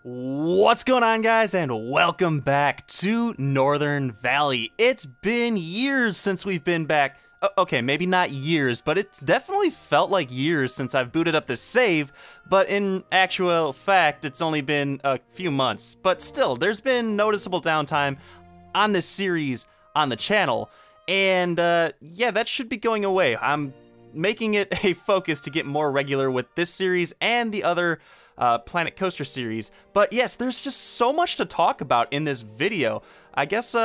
What's going on, guys, and welcome back to Northern Valley. It's been years since we've been back. Okay, maybe not years, but it's definitely felt like years since I've booted up this save, but in actual fact, it's only been a few months. But still, there's been noticeable downtime on this series on the channel, and yeah, that should be going away. I'm making it a focus to get more regular with this series and the other Planet Coaster series. But yes, there's just so much to talk about in this video. I guess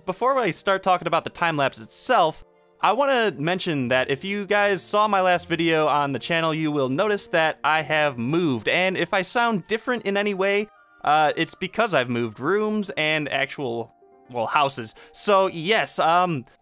before I start talking about the time-lapse itself, I want to mention that if you guys saw my last video on the channel, you will notice that I have moved, and if I sound different in any way, it's because I've moved rooms and actual, well, houses. So yes,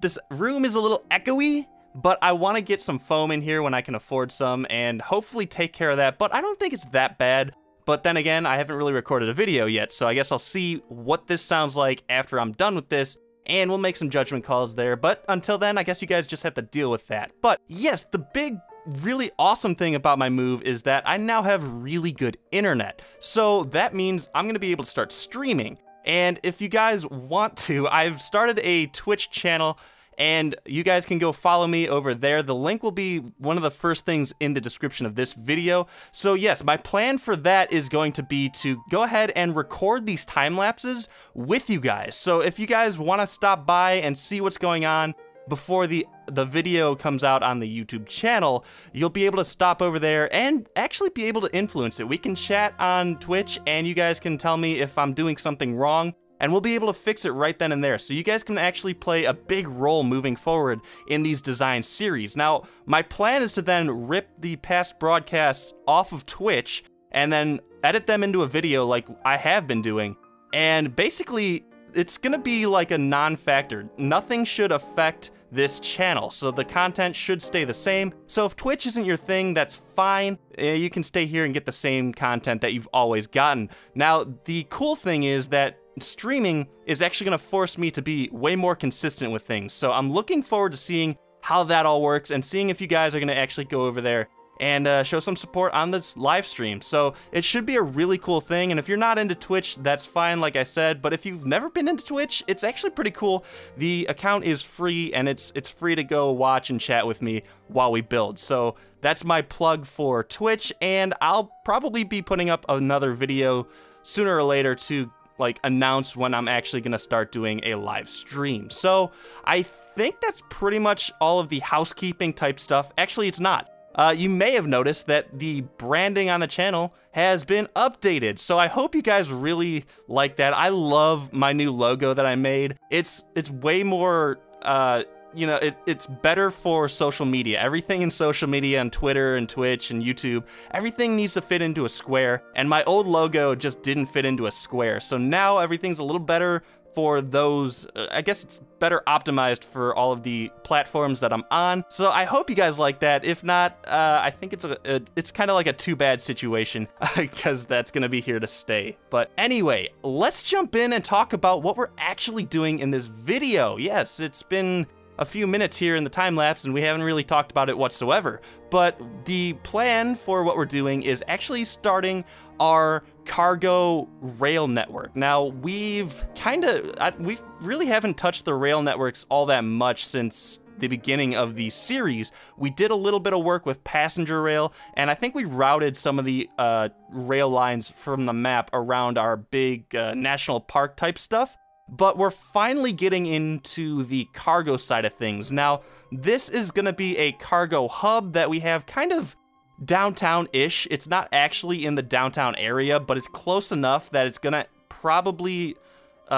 this room is a little echoey, but I want to get some foam in here when I can afford some and hopefully take care of that, but I don't think it's that bad. But then again, I haven't really recorded a video yet, so I guess I'll see what this sounds like after I'm done with this, and we'll make some judgment calls there. But until then, I guess you guys just have to deal with that. But yes, the big, really awesome thing about my move is that I now have really good internet. So that means I'm going to be able to start streaming. And if you guys want to, I've started a Twitch channel, and you guys can go follow me over there. The link will be one of the first things in the description of this video. So yes, my plan for that is going to be to go ahead and record these time lapses with you guys. So if you guys want to stop by and see what's going on before the video comes out on the YouTube channel, you'll be able to stop over there and actually be able to influence it. We can chat on Twitch, and you guys can tell me if I'm doing something wrong, and we'll be able to fix it right then and there. So you guys can actually play a big role moving forward in these design series. Now, my plan is to then rip the past broadcasts off of Twitch and then edit them into a video like I have been doing. And basically, it's gonna be like a non-factor. Nothing should affect this channel, so the content should stay the same. So if Twitch isn't your thing, that's fine. You can stay here and get the same content that you've always gotten. Now, the cool thing is that streaming is actually going to force me to be way more consistent with things. So I'm looking forward to seeing how that all works and seeing if you guys are going to actually go over there and show some support on this live stream. So it should be a really cool thing. And if you're not into Twitch, that's fine, like I said. But if you've never been into Twitch, it's actually pretty cool. The account is free, and it's free to go watch and chat with me while we build. So that's my plug for Twitch, and I'll probably be putting up another video sooner or later to like announce when I'm actually gonna start doing a live stream. So I think that's pretty much all of the housekeeping type stuff. Actually, it's not. You may have noticed that the branding on the channel has been updated, so I hope you guys really like that. I love my new logo that I made. It's way more, you know, it's better for social media. Everything in social media on Twitter and Twitch and YouTube, everything needs to fit into a square, and my old logo just didn't fit into a square. So now everything's a little better for those, I guess it's better optimized for all of the platforms that I'm on. So I hope you guys like that. If not, I think it's kind of like a too bad situation because that's gonna be here to stay. But anyway, let's jump in and talk about what we're actually doing in this video. Yes, it's been a few minutes here in the time lapse and we haven't really talked about it whatsoever, but the plan for what we're doing is actually starting our cargo rail network. Now, we really haven't touched the rail networks all that much since the beginning of the series. We did a little bit of work with passenger rail, and I think we routed some of the rail lines from the map around our big national park type stuff. But we're finally getting into the cargo side of things. Now, this is gonna be a cargo hub that we have kind of downtown-ish. It's not actually in the downtown area, but it's close enough that it's gonna probably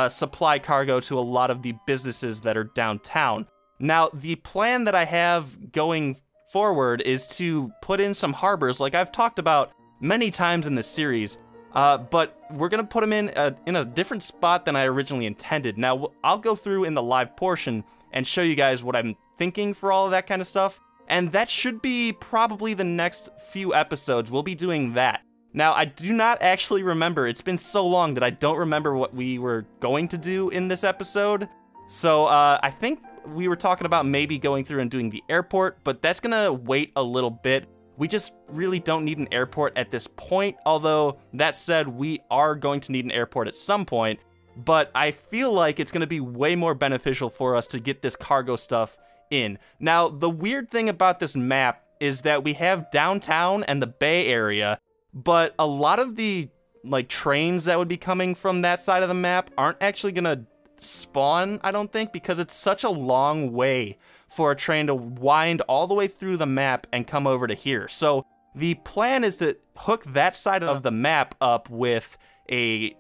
supply cargo to a lot of the businesses that are downtown. Now, the plan that I have going forward is to put in some harbors like I've talked about many times in this series. But we're gonna put them in a different spot than I originally intended. Now, I'll go through in the live portion and show you guys what I'm thinking for all of that kind of stuff, and that should be probably the next few episodes. We'll be doing that. Now, I do not actually remember. It's been so long that I don't remember what we were going to do in this episode. So, I think we were talking about maybe going through and doing the airport, but that's gonna wait a little bit. We just really don't need an airport at this point, although that said, we are going to need an airport at some point, but I feel like it's going to be way more beneficial for us to get this cargo stuff in. Now, the weird thing about this map is that we have downtown and the Bay Area, but a lot of the like trains that would be coming from that side of the map aren't actually gonna spawn, I don't think, because it's such a long way for a train to wind all the way through the map and come over to here. So the plan is to hook that side of the map up with a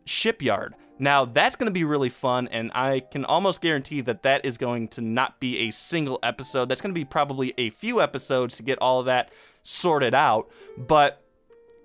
shipyard. Now that's going to be really fun, and I can almost guarantee that that is going to not be a single episode. That's going to be probably a few episodes to get all of that sorted out, but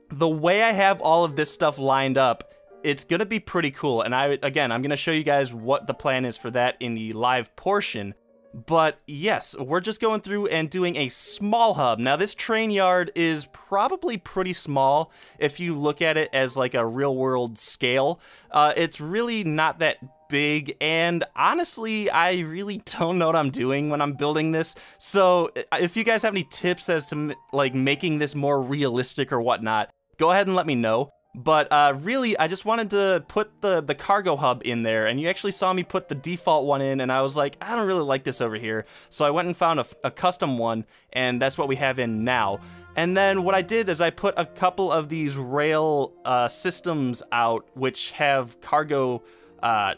the way I have all of this stuff lined up, it's going to be pretty cool. And I'm going to show you guys what the plan is for that in the live portion. But yes, we're just going through and doing a small hub. Now this train yard is probably pretty small if you look at it as like a real world scale. It's really not that big, and honestly, I really don't know what I'm doing when I'm building this. So if you guys have any tips as to like making this more realistic or whatnot, go ahead and let me know. But really, I just wanted to put the cargo hub in there, and you actually saw me put the default one in, and I was like, I don't really like this over here. So I went and found a custom one, and that's what we have in now. And then what I did is I put a couple of these rail systems out, which have cargo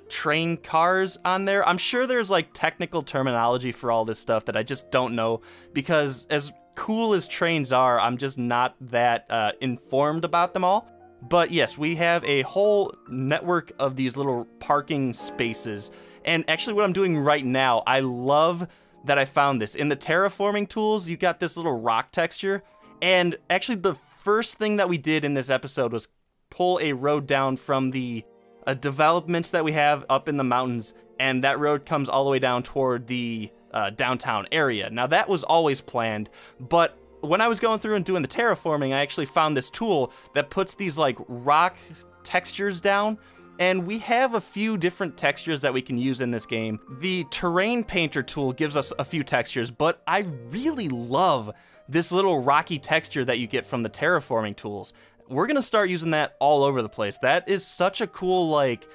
train cars on there. I'm sure there's like technical terminology for all this stuff that I just don't know, because as cool as trains are, I'm just not that informed about them all. But yes, we have a whole network of these little parking spaces. And actually what I'm doing right now, I love that I found this. In the terraforming tools, you got this little rock texture. And actually the first thing that we did in this episode was pull a road down from the developments that we have up in the mountains. And that road comes all the way down toward the downtown area. Now that was always planned, but when I was going through and doing the terraforming, I actually found this tool that puts these like rock textures down, and we have a few different textures that we can use in this game. The terrain painter tool gives us a few textures, but I really love this little rocky texture that you get from the terraforming tools. We're gonna start using that all over the place. That is such a cool, like,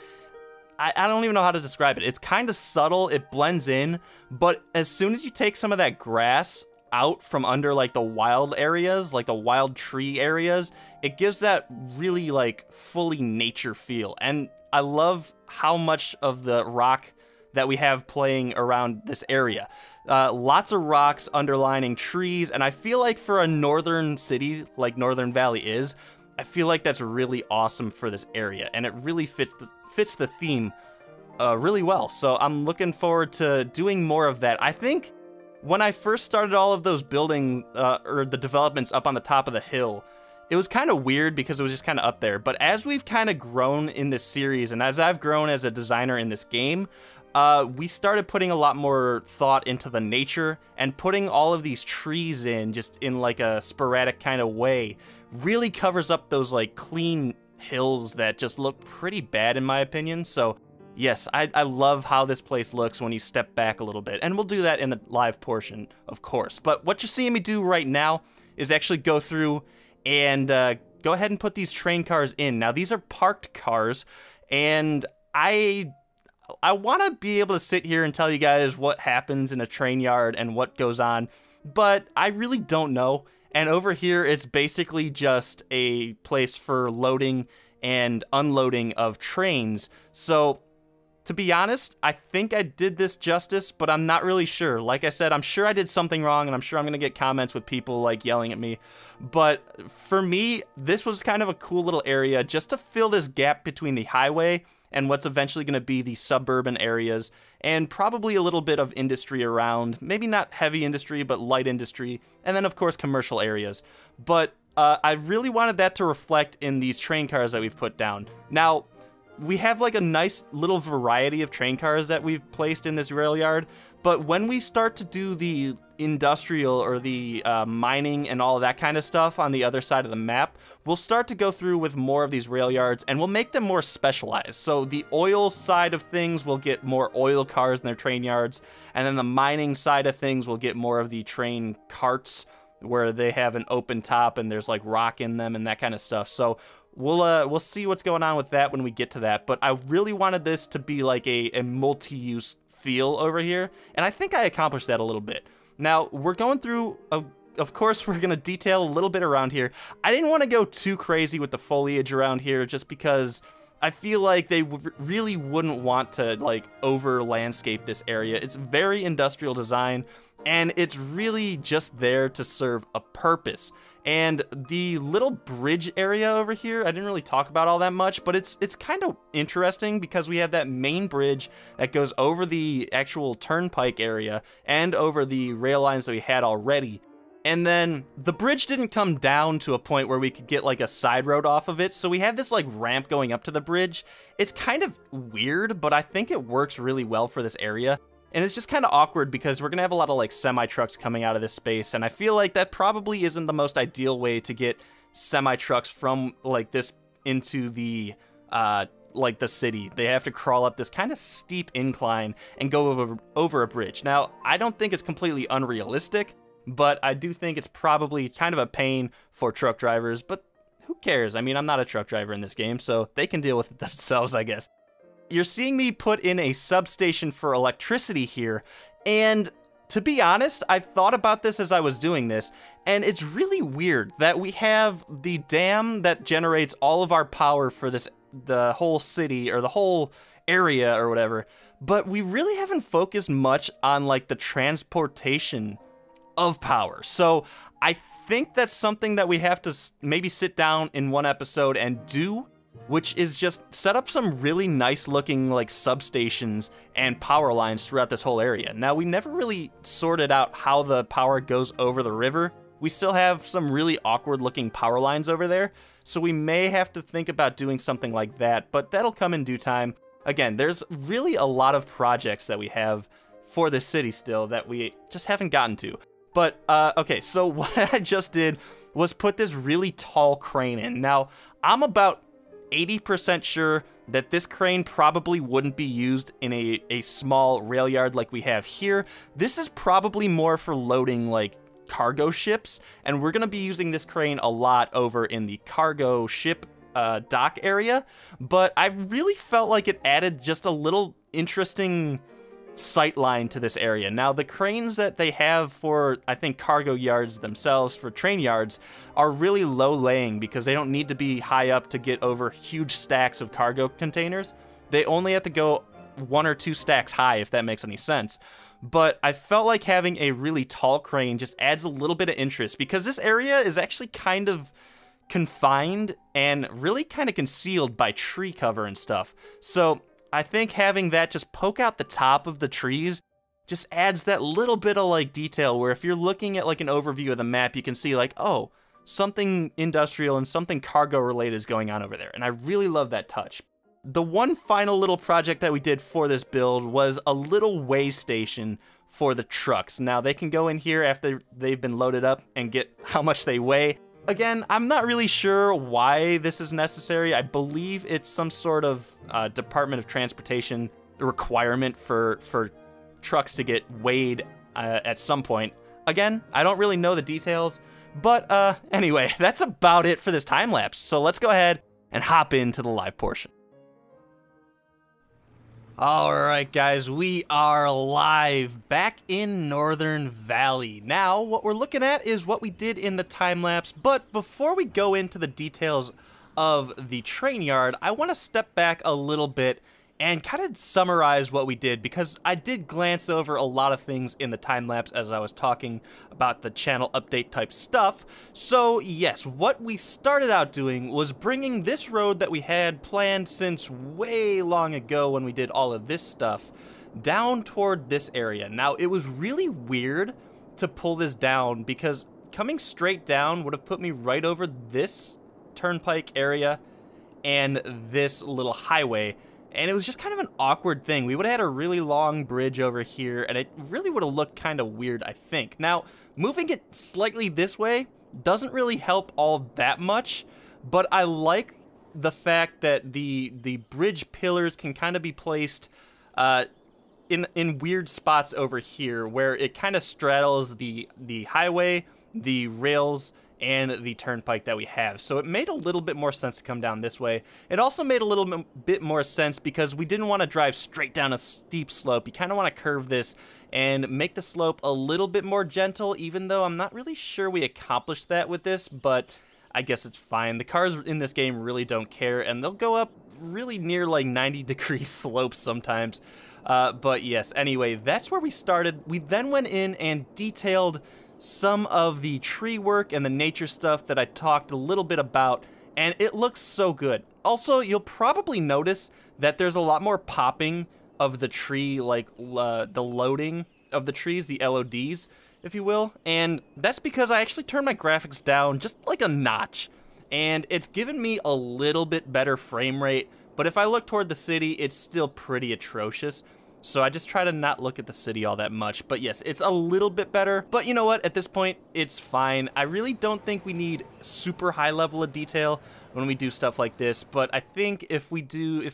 I don't even know how to describe it. It's kind of subtle, it blends in, but as soon as you take some of that grass out from under like the wild areas, like the wild tree areas, it gives that really like fully nature feel. And I love how much of the rock that we have playing around this area. Lots of rocks underlining trees, and I feel like for a northern city like Northern Valley is, I feel like that's really awesome for this area, and it really fits the theme really well. So I'm looking forward to doing more of that. I think when I first started all of those buildings, or the developments up on the top of the hill, it was kind of weird because it was just kind of up there. But as we've kind of grown in this series, and as I've grown as a designer in this game, we started putting a lot more thought into the nature, and putting all of these trees in just in like a sporadic kind of way really covers up those like clean hills that just look pretty bad in my opinion. So yes, I love how this place looks when you step back a little bit, and we'll do that in the live portion, of course. But what you're seeing me do right now is actually go through and go ahead and put these train cars in. Now, these are parked cars, and I want to be able to sit here and tell you guys what happens in a train yard and what goes on, but I really don't know. And over here, it's basically just a place for loading and unloading of trains. So to be honest, I think I did this justice, but I'm not really sure. Like I said, I'm sure I did something wrong, and I'm sure I'm going to get comments with people like yelling at me. But for me, this was kind of a cool little area just to fill this gap between the highway and what's eventually going to be the suburban areas, and probably a little bit of industry around. Maybe not heavy industry, but light industry, and then of course commercial areas. But I really wanted that to reflect in these train cars that we've put down. Now, we have like a nice little variety of train cars that we've placed in this rail yard, but when we start to do the industrial or the mining and all of that kind of stuff on the other side of the map, we'll start to go through with more of these rail yards, and we'll make them more specialized. So the oil side of things will get more oil cars in their train yards, and then the mining side of things will get more of the train carts where they have an open top and there's like rock in them and that kind of stuff. So we'll see what's going on with that when we get to that. But I really wanted this to be like a multi-use feel over here, and I think I accomplished that a little bit. Now we're going through of course, we're going to detail a little bit around here. I didn't want to go too crazy with the foliage around here just because I feel like they really wouldn't want to like over landscape this area. It's very industrial design, and it's really just there to serve a purpose. And the little bridge area over here, I didn't really talk about all that much, but it's kind of interesting because we have that main bridge that goes over the actual turnpike area and over the rail lines that we had already. And then the bridge didn't come down to a point where we could get like a side road off of it. So we have this like ramp going up to the bridge. It's kind of weird, but I think it works really well for this area. And it's just kind of awkward because we're going to have a lot of like semi-trucks coming out of this space. And I feel like that probably isn't the most ideal way to get semi-trucks from like this into the like the city. They have to crawl up this kind of steep incline and go over a bridge. Now, I don't think it's completely unrealistic, but I do think it's probably kind of a pain for truck drivers, but who cares? I mean, I'm not a truck driver in this game, so they can deal with it themselves, I guess. You're seeing me put in a substation for electricity here, and to be honest, I thought about this as I was doing this, and it's really weird that we have the dam that generates all of our power for the whole city, or the whole area, or whatever, but we really haven't focused much on, like, the transportation of power. So I think that's something that we have to maybe sit down in one episode and do, which is just set up some really nice looking like substations and power lines throughout this whole area. Now, we never really sorted out how the power goes over the river. We still have some really awkward looking power lines over there, so we may have to think about doing something like that, but that'll come in due time. Again, there's really a lot of projects that we have for the city still that we just haven't gotten to. But, okay, so what I just did was put this really tall crane in. Now, I'm about 80% sure that this crane probably wouldn't be used in a small rail yard like we have here. This is probably more for loading, like, cargo ships, and we're going to be using this crane a lot over in the cargo ship dock area. But I really felt like it added just a little interesting sightline to this area. Now, the cranes that they have for, I think, cargo yards themselves, for train yards, are really low laying because they don't need to be high up to get over huge stacks of cargo containers. They only have to go 1 or 2 stacks high, if that makes any sense. But I felt like having a really tall crane just adds a little bit of interest because this area is actually kind of confined and really kind of concealed by tree cover and stuff. So I think having that just poke out the top of the trees just adds that little bit of like detail where if you're looking at like an overview of the map, you can see like, oh, something industrial and something cargo related is going on over there. And I really love that touch. The one final little project that we did for this build was a little weigh station for the trucks. Now they can go in here after they've been loaded up and get how much they weigh. Again, I'm not really sure why this is necessary. I believe it's some sort of Department of Transportation requirement for trucks to get weighed at some point. Again, I don't really know the details, but anyway, that's about it for this time lapse. So let's go ahead and hop into the live portion. Alright guys, we are live back in Northern Valley. Now, what we're looking at is what we did in the time-lapse, but before we go into the details of the train yard, I want to step back a little bit and kind of summarize what we did, because I did glance over a lot of things in the time-lapse as I was talking about the channel update type stuff. So yes, what we started out doing was bringing this road that we had planned since way long ago when we did all of this stuff down toward this area. Now, it was really weird to pull this down because coming straight down would have put me right over this turnpike area and this little highway. And it was just kind of an awkward thing. We would have had a really long bridge over here, and it really would have looked kind of weird, I think. Now, moving it slightly this way doesn't really help all that much, but I like the fact that the bridge pillars can kind of be placed in weird spots over here, where it kind of straddles the highway, the rails and the turnpike that we have. So it made a little bit more sense to come down this way. It also made a little bit more sense because we didn't want to drive straight down a steep slope. You kind of want to curve this and make the slope a little bit more gentle, even though I'm not really sure we accomplished that with this, but I guess it's fine. The cars in this game really don't care, and they'll go up really near like 90-degree slopes sometimes. But yes, anyway, that's where we started. We then went in and detailed some of the tree work and the nature stuff that I talked a little bit about, and it looks so good. Also, you'll probably notice that there's a lot more popping of the tree, like the loading of the trees, the LODs, if you will, and that's because I actually turned my graphics down just like a notch, and it's given me a little bit better frame rate, but if I look toward the city, it's still pretty atrocious. So I just try to not look at the city all that much. But yes, it's a little bit better. But you know what? At this point, it's fine. I really don't think we need super high level of detail when we do stuff like this. But I think if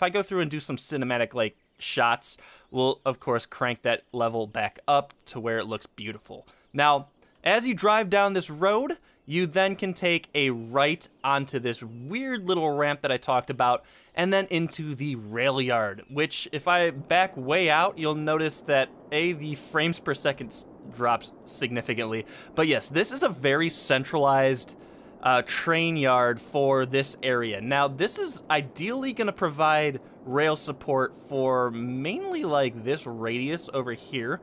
I go through and do some cinematic like shots, we'll of course crank that level back up to where it looks beautiful. Now, as you drive down this road, you then can take a right onto this weird little ramp that I talked about, and then into the rail yard, which if I back way out, you'll notice that the frames per second drops significantly. But yes, this is a very centralized train yard for this area. Now, this is ideally going to provide rail support for mainly like this radius over here.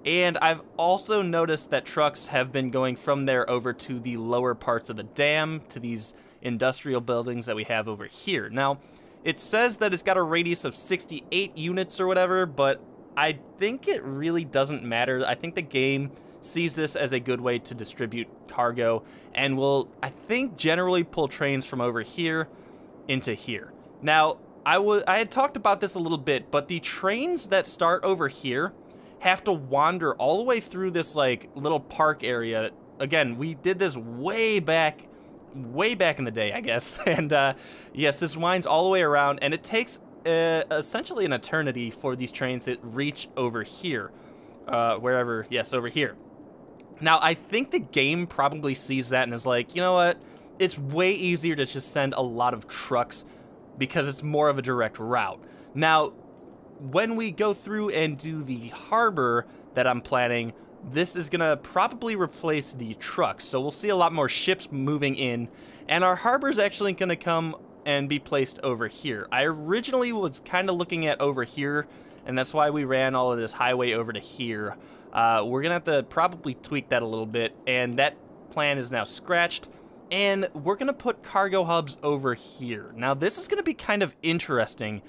And I've also noticed that trucks have been going from there over to the lower parts of the dam, to these industrial buildings that we have over here. Now, it says that it's got a radius of 68 units or whatever, but I think it really doesn't matter. I think the game sees this as a good way to distribute cargo and will, I think, generally pull trains from over here into here. Now, I had talked about this a little bit, but the trains that start over here have to wander all the way through this like little park area. Again, we did this way back in the day, I guess. And yes, this winds all the way around, and it takes essentially an eternity for these trains to reach over here, over here. Now, I think the game probably sees that and is like, you know what? It's way easier to just send a lot of trucks because it's more of a direct route. Now, when we go through and do the harbor that I'm planning, this is gonna probably replace the trucks. So we'll see a lot more ships moving in, and our harbor is actually gonna come and be placed over here. I originally was kind of looking at over here, and that's why we ran all of this highway over to here. We're gonna have to probably tweak that a little bit, and that plan is now scratched. And we're gonna put cargo hubs over here. Now, this is gonna be kind of interesting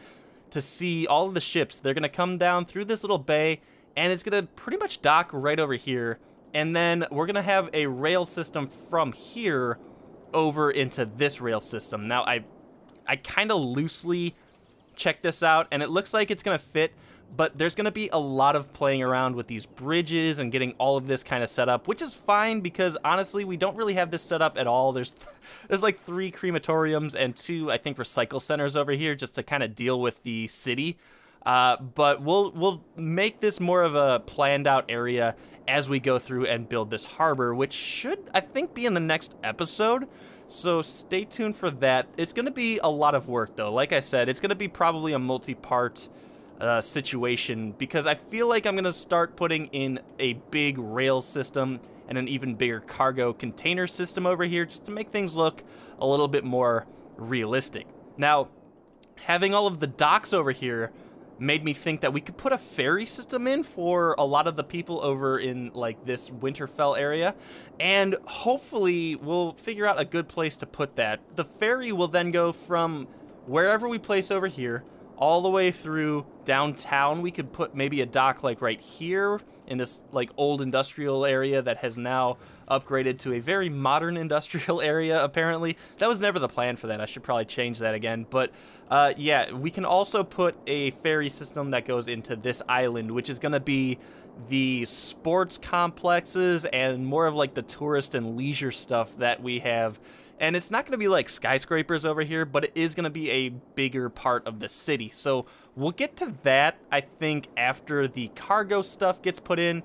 to see all of the ships. They're gonna come down through this little bay, and it's gonna pretty much dock right over here, and then we're gonna have a rail system from here over into this rail system. Now, I kind of loosely checked this out, and it looks like it's gonna fit, but there's gonna be a lot of playing around with these bridges and getting all of this kind of set up, which is fine because honestly, we don't really have this set up at all. There's like 3 crematoriums and 2, I think, recycle centers over here just to kind of deal with the city. But we'll make this more of a planned out area as we go through and build this harbor, which should, I think, be in the next episode. So stay tuned for that. It's going to be a lot of work, though. Like I said, it's going to be probably a multi-part situation because I feel like I'm going to start putting in a big rail system and an even bigger cargo container system over here just to make things look a little bit more realistic. Now, having all of the docks over here made me think that we could put a ferry system in for a lot of the people over in like this Winterfell area, and hopefully we'll figure out a good place to put that. The ferry will then go from wherever we place over here all the way through downtown. We could put maybe a dock like right here in this like old industrial area that has now upgraded to a very modern industrial area, apparently. That was never the plan for that. I should probably change that again. But yeah, we can also put a ferry system that goes into this island, which is going to be the sports complexes and more of like the tourist and leisure stuff that we have. And it's not going to be like skyscrapers over here, but it is going to be a bigger part of the city. So we'll get to that, I think, after the cargo stuff gets put in.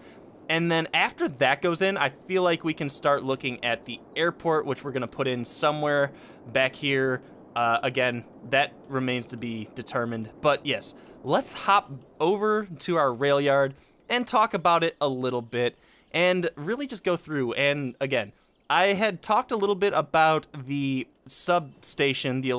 And then after that goes in, I feel like we can start looking at the airport, which we're going to put in somewhere back here. Again, that remains to be determined. But yes, let's hop over to our rail yard and talk about it a little bit and really just go through. And again, I had talked a little bit about the substation, the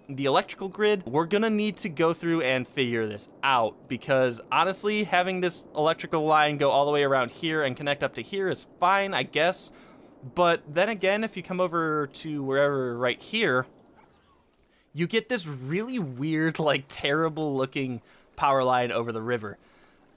electrical grid. We're gonna need to go through and figure this out because honestly, having this electrical line go all the way around here and connect up to here is fine, I guess. But then again, if you come over to wherever right here, you get this really weird, like terrible looking power line over the river.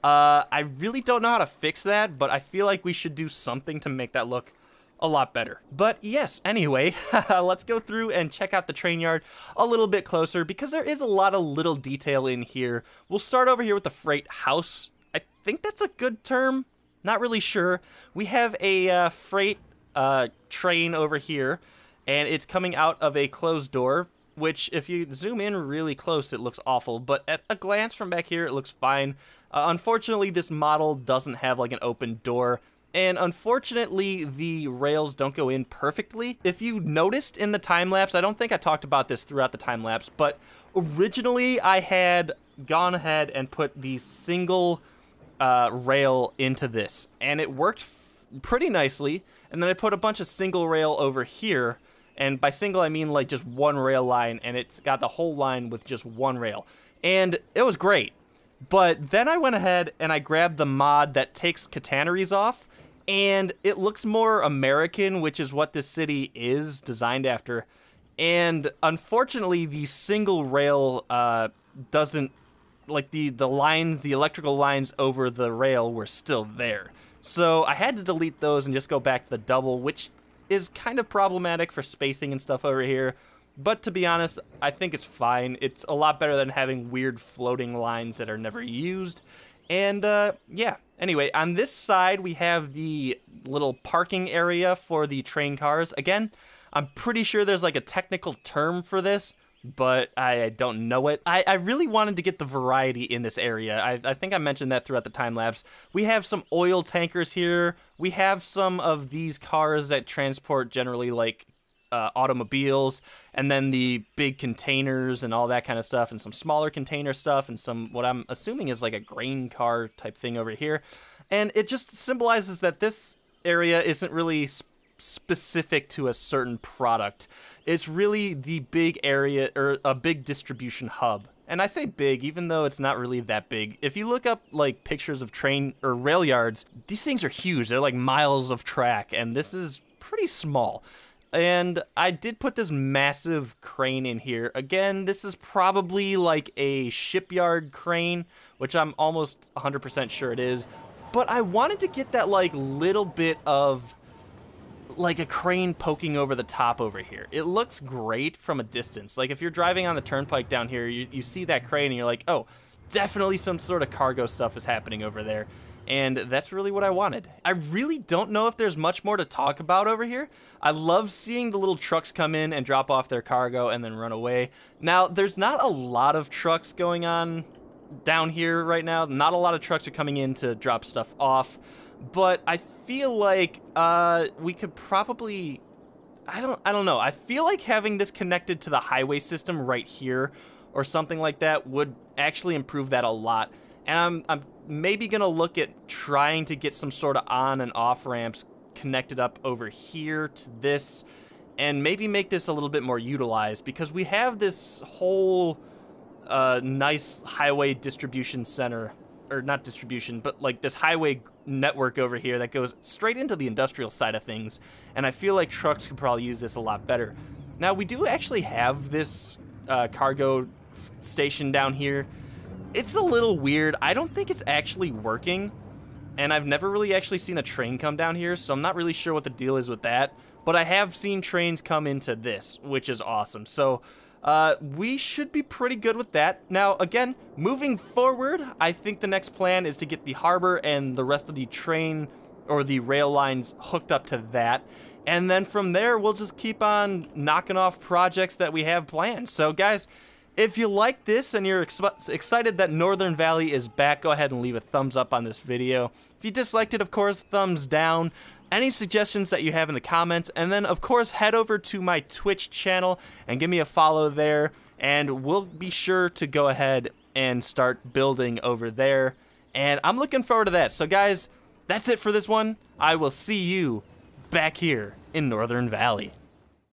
I really don't know how to fix that, but I feel like we should do something to make that look a lot better. But yes, anyway, let's go through and check out the train yard a little bit closer because there is a lot of little detail in here. We'll start over here with the freight house. I think that's a good term. Not really sure. We have a freight train over here, and it's coming out of a closed door, which if you zoom in really close, it looks awful. But at a glance from back here, it looks fine. Unfortunately, this model doesn't have like an open door. And unfortunately, the rails don't go in perfectly. If you noticed in the time-lapse, I don't think I talked about this throughout the time-lapse, but originally I had gone ahead and put the single rail into this, and it worked pretty nicely. And then I put a bunch of single rail over here, and by single I mean like just one rail line, and it's got the whole line with just one rail. And it was great. But then I went ahead and I grabbed the mod that takes catenaries off, and it looks more American, which is what this city is designed after. And unfortunately, the single rail doesn't, like the lines, the electrical lines over the rail were still there. So I had to delete those and just go back to the double, which is kind of problematic for spacing and stuff over here. But to be honest, I think it's fine. It's a lot better than having weird floating lines that are never used. And yeah, anyway, on this side, we have the little parking area for the train cars. Again, I'm pretty sure there's like a technical term for this, but I don't know it. I really wanted to get the variety in this area. I think I mentioned that throughout the time lapse. We have some oil tankers here. We have some of these cars that transport generally like automobiles, and then the big containers and all that kind of stuff, and some smaller container stuff, and some what I'm assuming is like a grain car type thing over here. And it just symbolizes that this area isn't really specific to a certain product. It's really the big area, or a big distribution hub. And I say big, even though it's not really that big. If you look up like pictures of train or rail yards, these things are huge. They're like miles of track, and this is pretty small. And I did put this massive crane in here. Again, this is probably like a shipyard crane, which I'm almost 100% sure it is. But I wanted to get that like little bit of like a crane poking over the top over here. It looks great from a distance. Like if you're driving on the turnpike down here, you see that crane and you're like, oh, definitely some sort of cargo stuff is happening over there. And that's really what I wanted. I really don't know if there's much more to talk about over here. I love seeing the little trucks come in and drop off their cargo and then run away. Now, there's not a lot of trucks going on down here right now. Not a lot of trucks are coming in to drop stuff off. But I feel like we could probably... I don't know. I feel like having this connected to the highway system right here or something like that would actually improve that a lot. And I'm maybe going to look at trying to get some sort of on and off ramps connected up over here to this, and maybe make this a little bit more utilized, because we have this whole nice highway distribution center, or not distribution, but like this highway network over here that goes straight into the industrial side of things, and I feel like trucks could probably use this a lot better. Now, we do actually have this cargo station down here. It's a little weird. I don't think it's actually working, and I've never really actually seen a train come down here, so I'm not really sure what the deal is with that. But I have seen trains come into this, which is awesome. So we should be pretty good with that. Now, again, moving forward, I think the next plan is to get the harbor and the rest of the train or the rail lines hooked up to that. And then from there, we'll just keep on knocking off projects that we have planned. So, guys, If you like this and you're excited that Northern Valley is back, go ahead and leave a thumbs up on this video. If you disliked it, of course, thumbs down. Any suggestions that you have in the comments, and then of course head over to my Twitch channel and give me a follow there, and we'll be sure to go ahead and start building over there, and I'm looking forward to that. So guys, that's it for this one. I will see you back here in Northern Valley.